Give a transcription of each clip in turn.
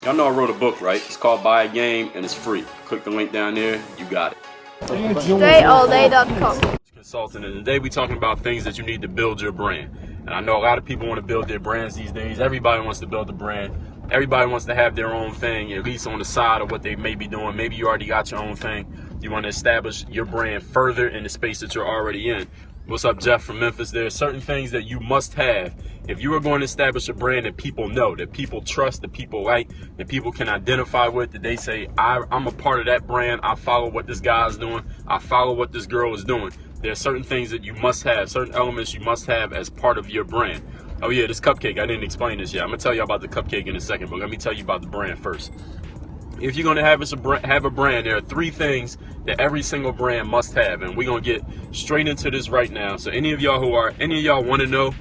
Y'all know I wrote a book, right? It's called Buy a Game and it's free. Click the link down there, you got it. DreAllDay.com. Consultant, and today we're talking about things that you need to build your brand. And I know a lot of people want to build their brands these days. Everybody wants to build a brand. Everybody wants to have their own thing, at least on the side of what they may be doing. Maybe you already got your own thing. You want to establish your brand further in the space that you're already in. What's up, Jeff from Memphis? There are certain things that you must have if you are going to establish a brand that people know, that people trust, that people like, that people can identify with, that they say, I'm a part of that brand. I follow what this guy is doing. I follow what this girl is doing. There are certain things that you must have, certain elements you must have as part of your brand. Oh yeah, this cupcake, I didn't explain this yet. I'm gonna tell you about the cupcake in a second, but let me tell you about the brand first. If you're gonna have a brand, there are three things that every single brand must have, and we're gonna get straight into this right now. So any of y'all want to know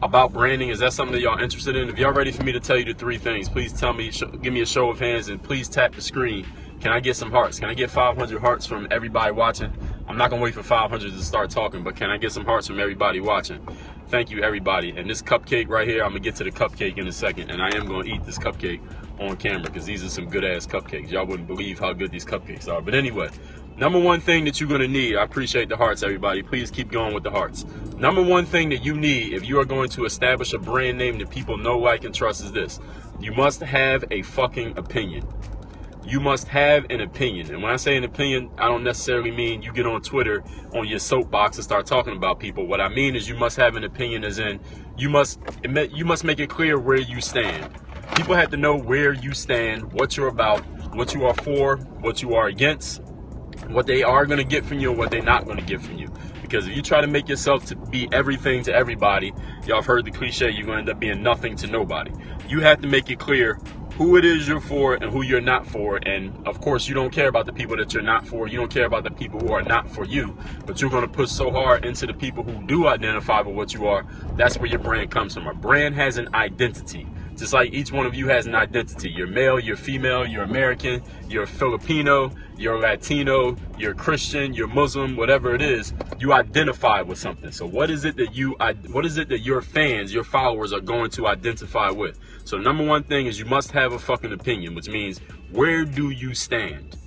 about branding, is that something that y'all interested in? If y'all ready for me to tell you the three things, please tell me, give me a show of hands, and please tap the screen. Can I get some hearts? Can I get 500 hearts from everybody watching? I'm not gonna wait for 500 to start talking, but can I get some hearts from everybody watching? Thank you, everybody. And this cupcake right here, I'm gonna get to the cupcake in a second, and I am gonna eat this cupcake on camera because these are some good ass cupcakes. Y'all wouldn't believe how good these cupcakes are. But anyway, number one thing that you're gonna need, I appreciate the hearts, everybody. Please keep going with the hearts. Number one thing that you need if you are going to establish a brand name that people know, like, and trust is this. You must have a fucking opinion. You must have an opinion. And when I say an opinion, I don't necessarily mean you get on Twitter on your soapbox and start talking about people. What I mean is you must have an opinion, as in you must make it clear where you stand. People have to know where you stand, what you're about, what you are for, what you are against, what they are going to get from you and what they're not going to get from you. Because if you try to make yourself to be everything to everybody, y'all have heard the cliche, you're going to end up being nothing to nobody. You have to make it clear who it is you're for and who you're not for. And of course, you don't care about the people that you're not for. You don't care about the people who are not for you, but you're going to push so hard into the people who do identify with what you are. That's where your brand comes from. A brand has an identity. Just like each one of you has an identity. You're male, you're female, you're American, you're Filipino, you're Latino, you're Christian, you're Muslim, whatever it is, you identify with something. So what is it that your fans, your followers are going to identify with? So number one thing is you must have a fucking opinion, which means where do you stand?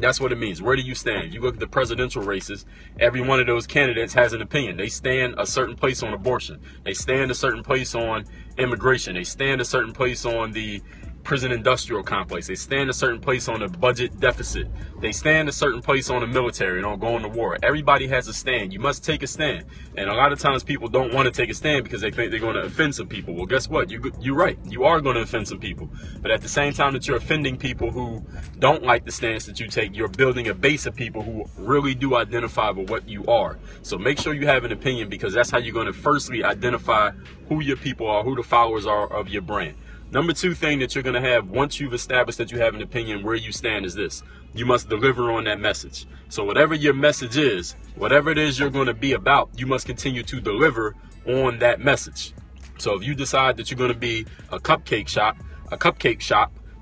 That's what it means. Where do you stand? You look at the presidential races, every one of those candidates has an opinion. They stand a certain place on abortion. They stand a certain place on immigration. They stand a certain place on the prison industrial complex. They stand a certain place on a budget deficit. They stand a certain place on the military and on going to war. Everybody has a stand. You must take a stand. And a lot of times people don't want to take a stand because they think they're going to offend some people. Well, guess what? You're right. You are going to offend some people. But at the same time that you're offending people who don't like the stance that you take, you're building a base of people who really do identify with what you are. So make sure you have an opinion, because that's how you're going to firstly identify who your people are, who the followers are of your brand. Number two thing that you're going to have once you've established that you have an opinion where you stand is this. You must deliver on that message. So whatever your message is, whatever it is you're going to be about, you must continue to deliver on that message. So if you decide that you're going to be a cupcake shop,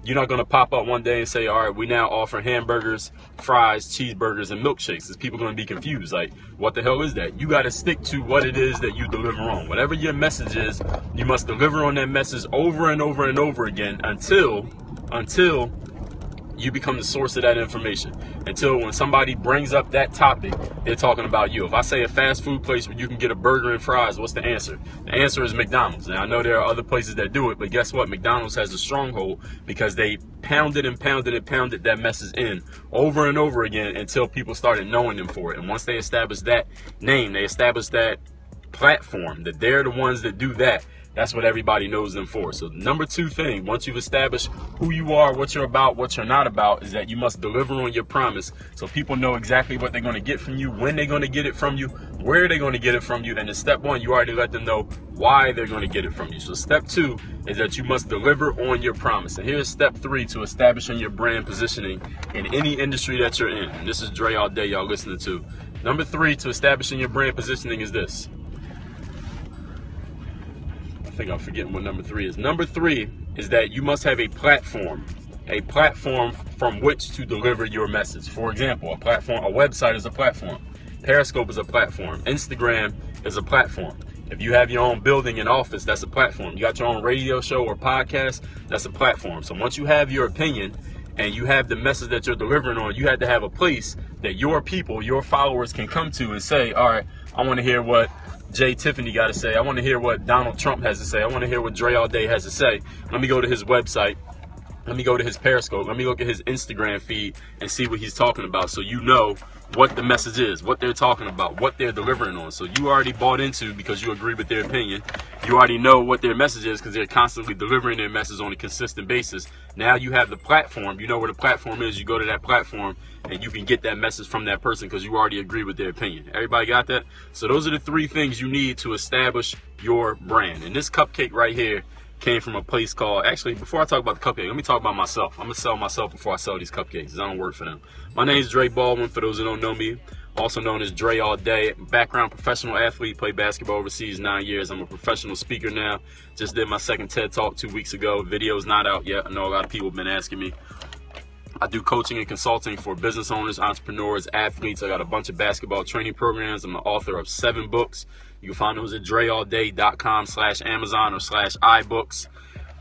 you're not going to pop up one day and say, all right, we now offer hamburgers, fries, cheeseburgers, and milkshakes. Because people are going to be confused. Like, what the hell is that? You got to stick to what it is that you deliver on. Whatever your message is, you must deliver on that message over and over and over again until you become the source of that information. Until when somebody brings up that topic, they're talking about you. If I say a fast food place where you can get a burger and fries, what's the answer? The answer is McDonald's. Now, I know there are other places that do it, but guess what? McDonald's has a stronghold because they pounded that message in over and over again until people started knowing them for it. And once they established that name, they established that platform, that they're the ones that do that. That's what everybody knows them for. So number two thing, once you've established who you are, what you're about, what you're not about, is that you must deliver on your promise so people know exactly what they're going to get from you, when they're going to get it from you, where they're going to get it from you. And in step one, you already let them know why they're going to get it from you. So step two is that you must deliver on your promise. And here's step three to establishing your brand positioning in any industry that you're in. And this is Dre All Day y'all listening to. Number three to establishing your brand positioning is this. I think I'm forgetting what number three is. Number three is that you must have a platform from which to deliver your message. For example, a website is a platform. Periscope is a platform. Instagram is a platform. If you have your own building and office, that's a platform. You got your own radio show or podcast, that's a platform. So once you have your opinion and you have the message that you're delivering on, you have to have a place that your people, your followers can come to and say, all right, I want to hear what Jay Tiffany got to say. I want to hear what Donald Trump has to say. I want to hear what Dre All has to say. Let me go to his website. Let me go to his Periscope. Let me look at his Instagram feed and see what he's talking about, so you know what the message is, what they're talking about, what they're delivering on. So you already bought into, because you agree with their opinion, you already know what their message is because they're constantly delivering their message on a consistent basis. Now you have the platform. You know where the platform is. You go to that platform and you can get that message from that person because you already agree with their opinion. Everybody got that? So those are the 3 things you need to establish your brand. And this cupcake right here came from a place called, actually, before I talk about the cupcake, let me talk about myself. I'm going to sell myself before I sell these cupcakes. I don't work for them. My name is Dre Baldwin, for those who don't know me, also known as Dre All. Background professional athlete, played basketball overseas 9 years. I'm a professional speaker now. Just did my second TED Talk 2 weeks ago. Video's not out yet. I know a lot of people have been asking me. I do coaching and consulting for business owners, entrepreneurs, athletes. I got a bunch of basketball training programs. I'm the author of 7 books. You can find those at dreallday.com/Amazon or /iBooks.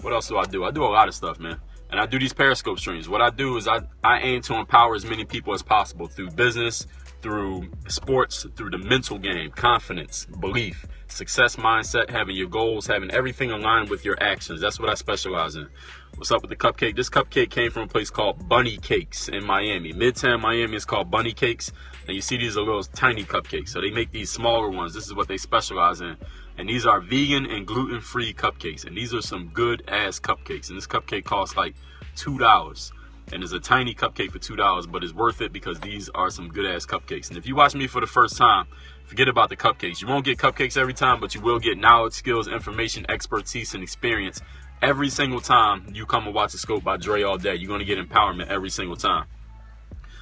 What else do? I do a lot of stuff, man. And I do these Periscope streams. What I do is I aim to empower as many people as possible through business, through sports, through the mental game, confidence, belief, success mindset, having your goals, having everything aligned with your actions. That's what I specialize in. What's up with the cupcake? This cupcake came from a place called Bunny Cakes in Miami. Midtown Miami is called Bunny Cakes. And you see these are little tiny cupcakes. So they make these smaller ones. This is what they specialize in. And these are vegan and gluten-free cupcakes. And these are some good-ass cupcakes. And this cupcake costs like $2. And it's a tiny cupcake for $2, but it's worth it because these are some good-ass cupcakes. And if you watch me for the first time, forget about the cupcakes. You won't get cupcakes every time, but you will get knowledge, skills, information, expertise, and experience every single time you come and watch a scope by Dre All Day. You're going to get empowerment every single time.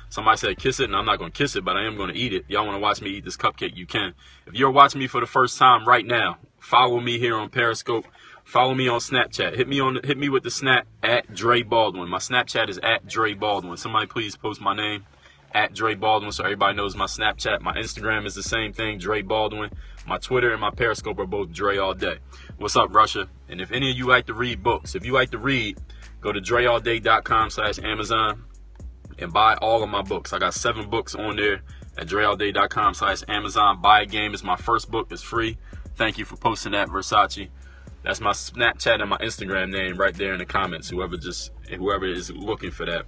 Somebody said kiss it, and I'm not going to kiss it, but I am going to eat it. Y'all want to watch me eat this cupcake, you can. If you're watching me for the first time right now, follow me here on Periscope. Follow me on Snapchat. Hit me with the snap at Dre Baldwin. My Snapchat is at Dre Baldwin. Somebody please post my name at Dre Baldwin so everybody knows my Snapchat. My Instagram is the same thing, Dre Baldwin. My Twitter and my Periscope are both Dre All Day. What's up, Russia? And if any of you like to read books, if you like to read, go to dreallday.com/Amazon and buy all of my books. I got 7 books on there at dreallday.com/Amazon. Buy a Game is my first book. It's free. Thank you for posting that, Versace. That's my Snapchat and my Instagram name right there in the comments, whoever is looking for that.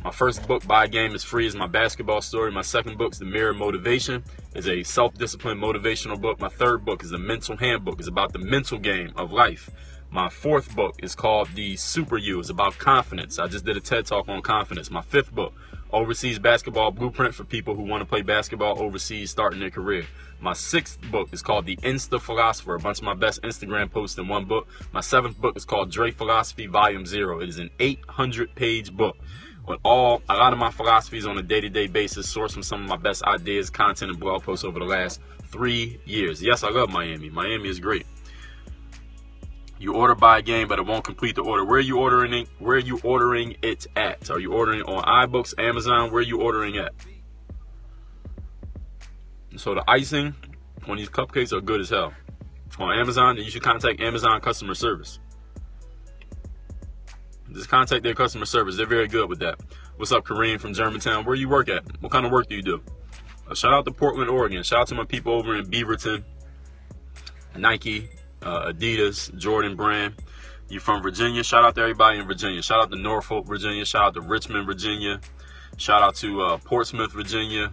My first book, Buy a Game, is free, is my basketball story. My second book is The Mirror Motivation. It's a self-discipline motivational book. My third book is a mental handbook. It's about the mental game of life. My 4th book is called The Super You. It's about confidence. I just did a TED Talk on confidence. My 5th book, Overseas Basketball Blueprint, for people who want to play basketball overseas starting their career. My 6th book is called The Insta Philosopher, a bunch of my best Instagram posts in one book. My 7th book is called Dre Philosophy Volume 0. It is an 800-page book with a lot of my philosophies on a day-to-day basis, sourced from some of my best ideas, content, and blog posts over the last 3 years. Yes, I love Miami. Miami is great. You order Buy a Game, but it won't complete the order. Where are you ordering it? Where are you ordering it at? Are you ordering it on iBooks, Amazon? Where are you ordering at? So the icing on these cupcakes are good as hell. On Amazon, you should contact Amazon customer service. Just contact their customer service. They're very good with that. What's up, Kareem from Germantown? Where you work at? What kind of work do you do? Shout out to Portland, Oregon. Shout out to my people over in Beaverton, Nike, Adidas, Jordan Brand. You from Virginia? Shout out to everybody in Virginia. Shout out to Norfolk, Virginia. Shout out to Richmond, Virginia. Shout out to Portsmouth, Virginia.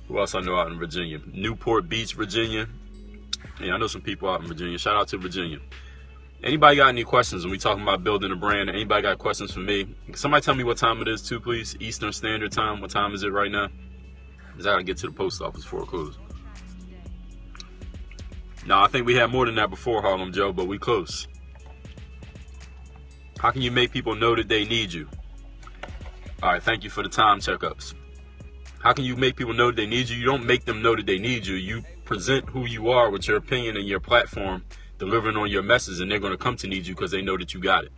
Who else I know out in Virginia? Newport Beach, Virginia. Yeah, I know some people out in Virginia. Shout out to Virginia. Anybody got any questions when we talking about building a brand? Anybody got questions for me? Can somebody tell me what time it is too, please? Eastern Standard Time. What time is it right now? Because I got to get to the post office before it closes. No, I think we had more than that before, Harlem Joe, but we close. How can you make people know that they need you? All right, thank you for the time checkups. How can you make people know that they need you? You don't make them know that they need you. You present who you are with your opinion and your platform, delivering on your message, and they're going to come to need you because they know that you got it.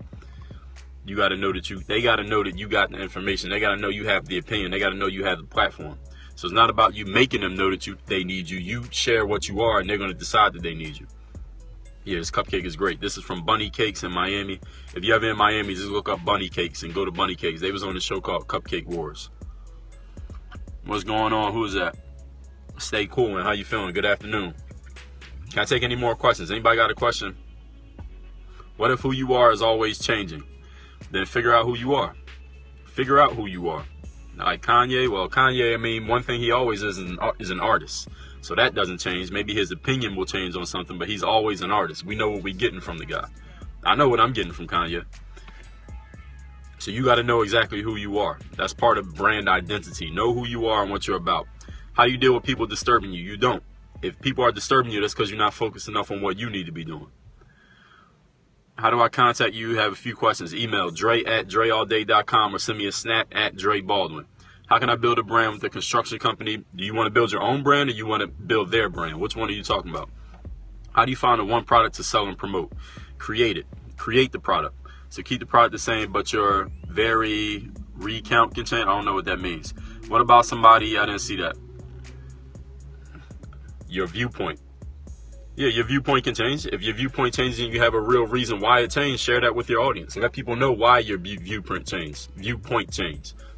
They got to know that you got the information. They got to know you have the opinion. They got to know you have the platform. So it's not about you making them know that they need you. You share what you are, and they're going to decide that they need you. Yeah, this cupcake is great. This is from Bunny Cakes in Miami. If you're ever in Miami, just look up Bunny Cakes and go to Bunny Cakes. They was on a show called Cupcake Wars. What's going on? Who is that? Stay cool, and how you feeling? Good afternoon. Can I take any more questions? Anybody got a question? What if who you are is always changing? Then figure out who you are. Figure out who you are. Like Kanye, well, Kanye, I mean, one thing he always is an artist. So that doesn't change. Maybe his opinion will change on something, but he's always an artist. We know what we're getting from the guy. I know what I'm getting from Kanye. So you got to know exactly who you are. That's part of brand identity. Know who you are and what you're about. How do you deal with people disturbing you? You don't. If people are disturbing you, that's because you're not focused enough on what you need to be doing. How do I contact you? Have a few questions. Email Dre@DreAllDay.com or send me a snap at Dre Baldwin. How can I build a brand with a construction company? Do you want to build your own brand or you want to build their brand? Which one are you talking about? How do you find one product to sell and promote? Create it. Create the product. So keep the product the same, but your very recount can change. I don't know what that means. What about somebody? I didn't see that. Your viewpoint. Yeah, your viewpoint can change. If your viewpoint changes and you have a real reason why it changed, share that with your audience. Let people know why your viewpoint changed.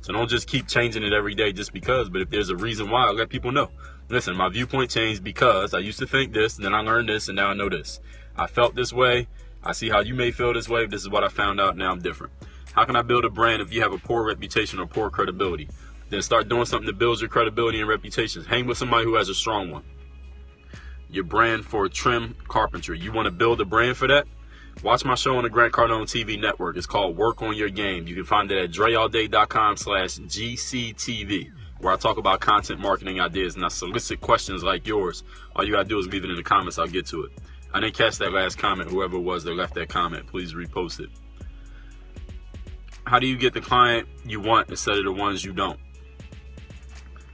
So don't just keep changing it every day just because, but if there's a reason why, let people know. Listen, my viewpoint changed because I used to think this, and then I learned this, and now I know this. I felt this way. I see how you may feel this way. This is what I found out. Now I'm different. How can I build a brand if you have a poor reputation or poor credibility? Then start doing something that builds your credibility and reputation. Hang with somebody who has a strong one. Your brand for trim carpentry. You want to build a brand for that? Watch my show on the Grant Cardone TV network. It's called Work on Your Game. You can find it at DreAllDay.com/GCTV, where I talk about content marketing ideas and I solicit questions like yours. All you got to do is leave it in the comments. I'll get to it. I didn't catch that last comment. Whoever it was that left that comment, please repost it. How do you get the client you want instead of the ones you don't?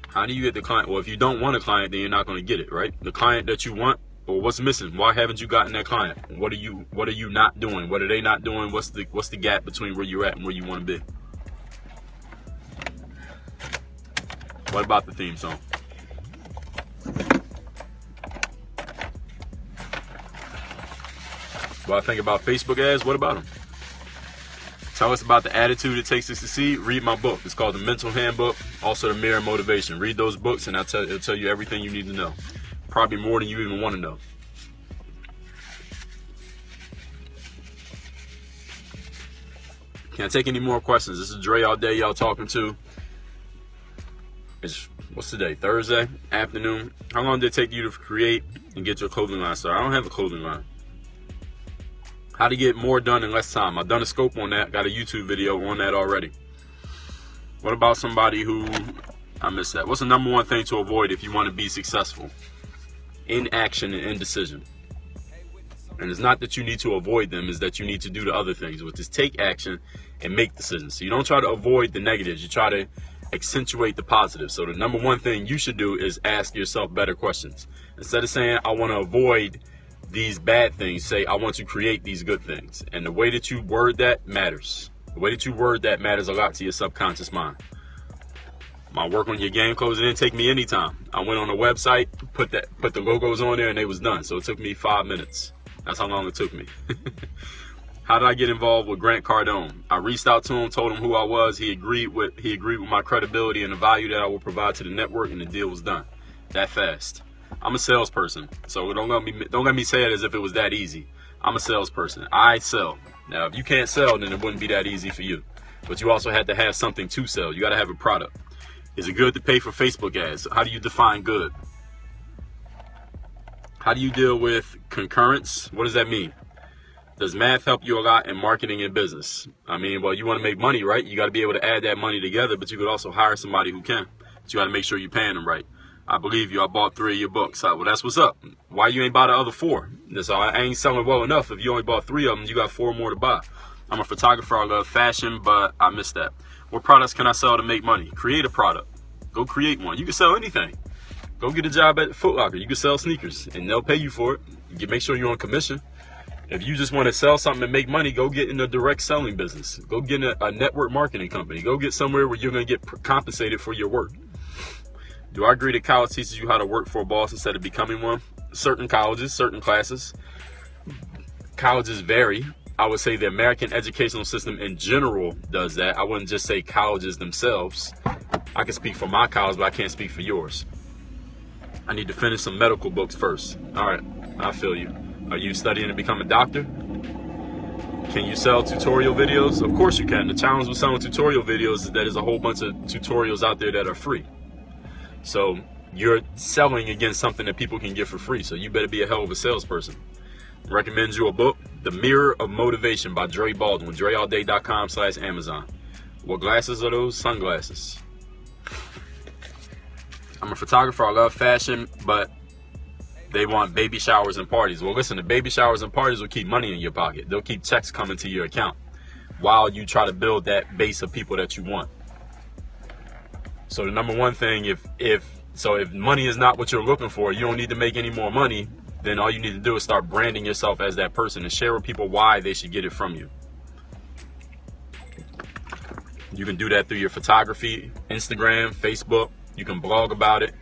How do you get the client? Well, if you don't want a client, then you're not going to get it, right? The client that you want, or what's missing? Why haven't you gotten that client? What are you not doing? What are they not doing? What's the gap between where you're at and where you want to be? What about the theme song? What I think about Facebook ads? What about them? Tell us about the attitude it takes to succeed. Read my book. It's called The Mental Handbook, also The Mirror Motivation. Read those books and it'll tell you everything you need to know. Probably more than you even want to know. Can't take any more questions. This is Dre All Day, y'all talking to. What's today? Thursday afternoon. How long did it take you to create and get your clothing line started? I don't have a clothing line. How to get more done in less time. I've done a scope on that. Got a YouTube video on that already. What about somebody who, I missed that. What's the number one thing to avoid if you want to be successful? Inaction and indecision. And it's not that you need to avoid them, it's that you need to do the other things, which is take action and make decisions. So you don't try to avoid the negatives, you try to accentuate the positives. So the number one thing you should do is ask yourself better questions. Instead of saying, I want to avoid these bad things, say, I want to create these good things. And the way that you word that matters. The way that you word that matters a lot to your subconscious mind. My Work on Your Game clothes, it didn't take me any time. I went on a website, put the logos on there, and they was done. So it took me 5 minutes. That's how long it took me. How did I get involved with Grant Cardone? I reached out to him, told him who I was. He agreed with my credibility and the value that I will provide to the network, and the deal was done. That fast. I'm a salesperson, so don't let me say it as if it was that easy. I'm a salesperson. I sell. Now, if you can't sell, then it wouldn't be that easy for you. But you also had to have something to sell. You got to have a product. Is it good to pay for Facebook ads? How do you define good? How do you deal with concurrence? What does that mean? Does math help you a lot in marketing and business? I mean, well, you want to make money, right? You got to be able to add that money together, but you could also hire somebody who can. But you got to make sure you're paying them right. I believe you. I bought 3 of your books. Well, that's what's up. Why you ain't buy the other 4? So I ain't selling well enough. If you only bought 3 of them, you got 4 more to buy. I'm a photographer. I love fashion, but I missed that. What products can I sell to make money? Create a product. Go create one. You can sell anything. Go get a job at Foot Locker. You can sell sneakers, and they'll pay you for it. You make sure you're on commission. If you just want to sell something and make money, go get in a direct selling business. Go get in a network marketing company. Go get somewhere where you're going to get compensated for your work. Do I agree that college teaches you how to work for a boss instead of becoming one? Certain colleges, certain classes. Colleges vary. I would say the American educational system in general does that. I wouldn't just say colleges themselves. I can speak for my college, but I can't speak for yours. I need to finish some medical books first. All right, I feel you. Are you studying to become a doctor? Can you sell tutorial videos? Of course you can. The challenge with selling tutorial videos is that there's a whole bunch of tutorials out there that are free. So you're selling against something that people can get for free. So you better be a hell of a salesperson. Recommend you a book, The Mirror of Motivation by Dre Baldwin, dreallday.com/Amazon. What glasses are those? Sunglasses. I'm a photographer. I love fashion, but they want baby showers and parties. Well, listen, the baby showers and parties will keep money in your pocket. They'll keep checks coming to your account while you try to build that base of people that you want. So the number one thing, if money is not what you're looking for, you don't need to make any more money, then all you need to do is start branding yourself as that person and share with people why they should get it from you. You can do that through your photography, Instagram, Facebook. You can blog about it.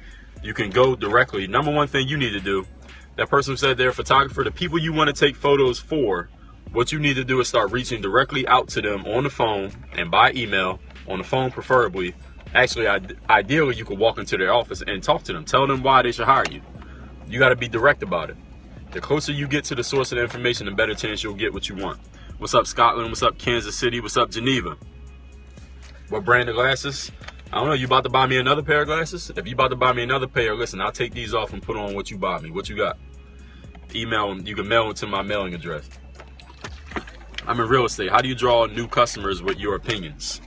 You can go directly. Number one thing you need to do, that person who said they're a photographer, the people you want to take photos for, what you need to do is start reaching directly out to them on the phone and by email, on the phone preferably. Actually, ideally, you could walk into their office and talk to them. Tell them why they should hire you. You got to be direct about it. The closer you get to the source of the information, the better chance you'll get what you want. What's up, Scotland? What's up, Kansas City? What's up, Geneva? What brand of glasses? I don't know. You about to buy me another pair of glasses? If you about to buy me another pair, listen, I'll take these off and put on what you bought me. What you got? Email them. You can mail them to my mailing address. I'm in real estate. How do you draw new customers with your opinions?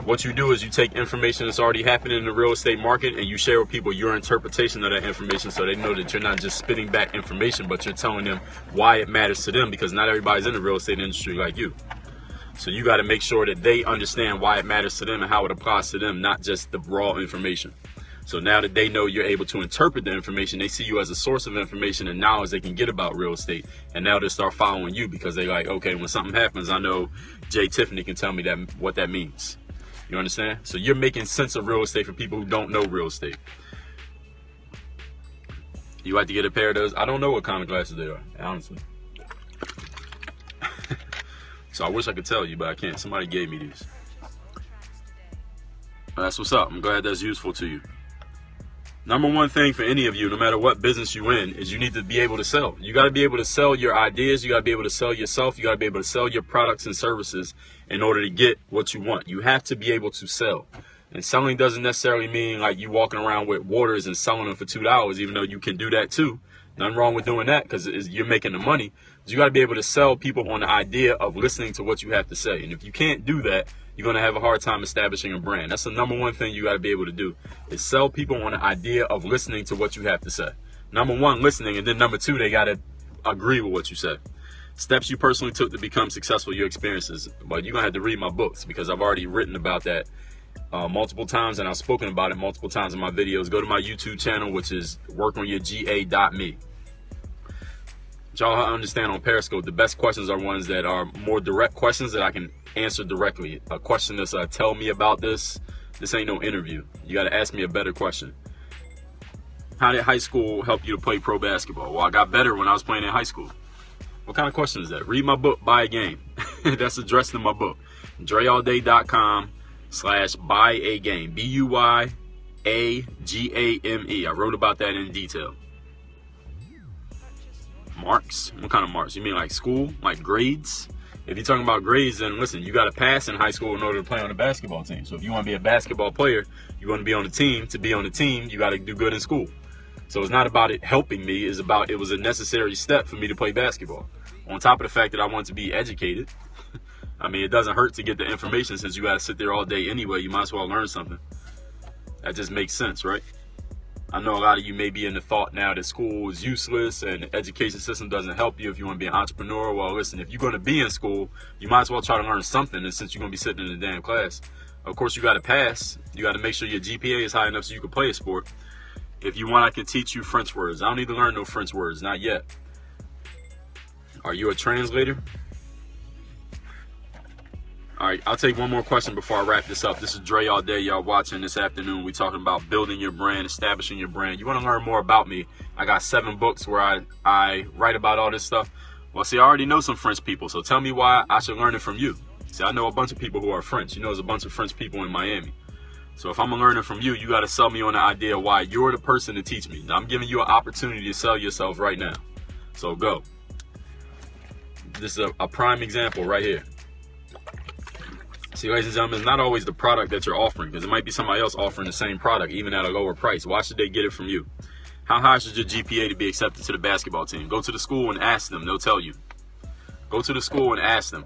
What you do is you take information that's already happening in the real estate market and you share with people your interpretation of that information so they know that you're not just spitting back information, but you're telling them why it matters to them, because not everybody's in the real estate industry like you. So you got to make sure that they understand why it matters to them and how it applies to them, not just the raw information. So now that they know you're able to interpret the information, they see you as a source of information and knowledge they can get about real estate. And now they start following you because they like, okay, when something happens, I know Jay Tiffany can tell me what that means. You understand? So you're making sense of real estate for people who don't know real estate. You like to get a pair of those? I don't know what kind of glasses they are, honestly. So I wish I could tell you, but I can't. Somebody gave me these. That's what's up. I'm glad that's useful to you. Number one thing for any of you, no matter what business you're in, is you need to be able to sell. You got to be able to sell your ideas. You got to be able to sell yourself. You got to be able to sell your products and services in order to get what you want. You have to be able to sell. And selling doesn't necessarily mean like you walking around with waters and selling them for $2, even though you can do that too. Nothing wrong with doing that because you're making the money. But you got to be able to sell people on the idea of listening to what you have to say. And if you can't do that, you're going to have a hard time establishing a brand. That's the number one thing you got to be able to do, is sell people on the idea of listening to what you have to say. Number one, listening. And then number two, they got to agree with what you said. Steps you personally took to become successful, your experiences. But you're going to have to read my books because I've already written about that multiple times, and I've spoken about it multiple times in my videos. Go to my YouTube channel, which is workonyourga.me. Y'all understand on Periscope, the best questions are ones that are more direct questions that I can answer directly. A question that's tell me about this. This ain't no interview. You got to ask me a better question. How did high school help you to play pro basketball? Well, I got better when I was playing in high school. What kind of question is that? Read my book, Buy a Game. That's addressed in my book. DreAllDay.com/buy a game. BUYAGAME. I wrote about that in detail. Marks? What kind of marks? You mean like school? Like grades? If you're talking about grades, then listen, you got to pass in high school in order to play on the basketball team. So if you want to be a basketball player, you want to be on the team. To be on the team, you got to do good in school. So it's not about it helping me. It's about it was a necessary step for me to play basketball. On top of the fact that I want to be educated. I mean, it doesn't hurt to get the information since you got to sit there all day anyway. You might as well learn something. That just makes sense, right? I know a lot of you may be in the thought now that school is useless and the education system doesn't help you if you want to be an entrepreneur. Well, listen, if you're going to be in school, you might as well try to learn something. And since you're going to be sitting in the damn class, of course, you got to pass. You got to make sure your GPA is high enough so you can play a sport. If you want, I can teach you French words. I don't need to learn no French words, not yet. Are you a translator? All right, I'll take one more question before I wrap this up. This is Dre All Day. Y'all watching this afternoon. We talking about building your brand, establishing your brand. You want to learn more about me? I got 7 books where I write about all this stuff. Well, see, I already know some French people, so tell me why I should learn it from you. See, I know a bunch of people who are French. You know, there's a bunch of French people in Miami. So if I'm learning from you, you got to sell me on the idea why you're the person to teach me. Now, I'm giving you an opportunity to sell yourself right now. So go. This is a prime example right here. See, ladies and gentlemen, it's not always the product that you're offering, because it might be somebody else offering the same product, even at a lower price. Why should they get it from you? How high should your GPA to be accepted to the basketball team? Go to the school and ask them. They'll tell you. Go to the school and ask them.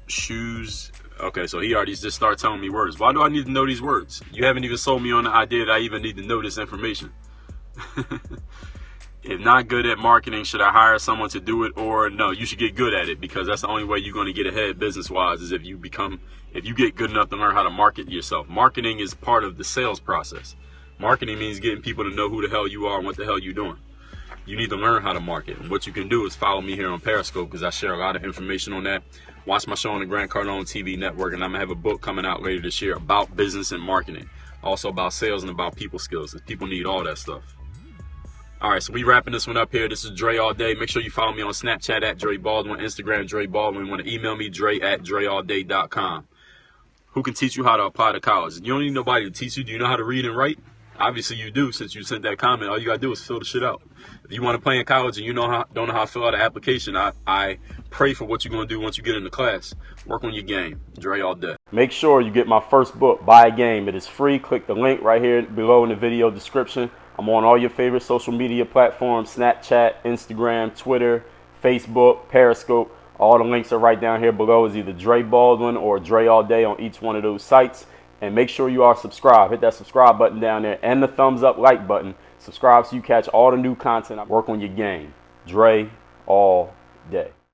Shoes. Okay, so he already just started telling me words. Why do I need to know these words? You haven't even sold me on the idea that I even need to know this information. If not good at marketing, should I hire someone to do it? Or no, you should get good at it, because that's the only way you're going to get ahead business-wise, is if you get good enough to learn how to market yourself. Marketing is part of the sales process. Marketing means getting people to know who the hell you are and what the hell you're doing. You need to learn how to market. And what you can do is follow me here on Periscope, because I share a lot of information on that. Watch my show on the Grant Cardone TV network, and I'm going to have a book coming out later this year about business and marketing. Also about sales and about people skills, because people need all that stuff. All right, so we wrapping this one up here. This is Dre All Day. Make sure you follow me on Snapchat at Dre Baldwin, Instagram Dre Baldwin. You want to email me, dre@dreallday.com. Who can teach you how to apply to college? You don't need nobody to teach you. Do you know how to read and write? Obviously you do, since you sent that comment. All you got to do is fill the shit out. If you want to play in college and you don't know how to fill out an application, I pray for what you're going to do once you get into class. Work on your game. Dre All Day. Make sure you get my first book, Buy a Game. It is free. Click the link right here below in the video description. I'm on all your favorite social media platforms: Snapchat, Instagram, Twitter, Facebook, Periscope. All the links are right down here below. It's either Dre Baldwin or Dre All Day on each one of those sites. And make sure you are subscribed. Hit that subscribe button down there and the thumbs up like button. Subscribe so you catch all the new content. I work on your game. Dre All Day.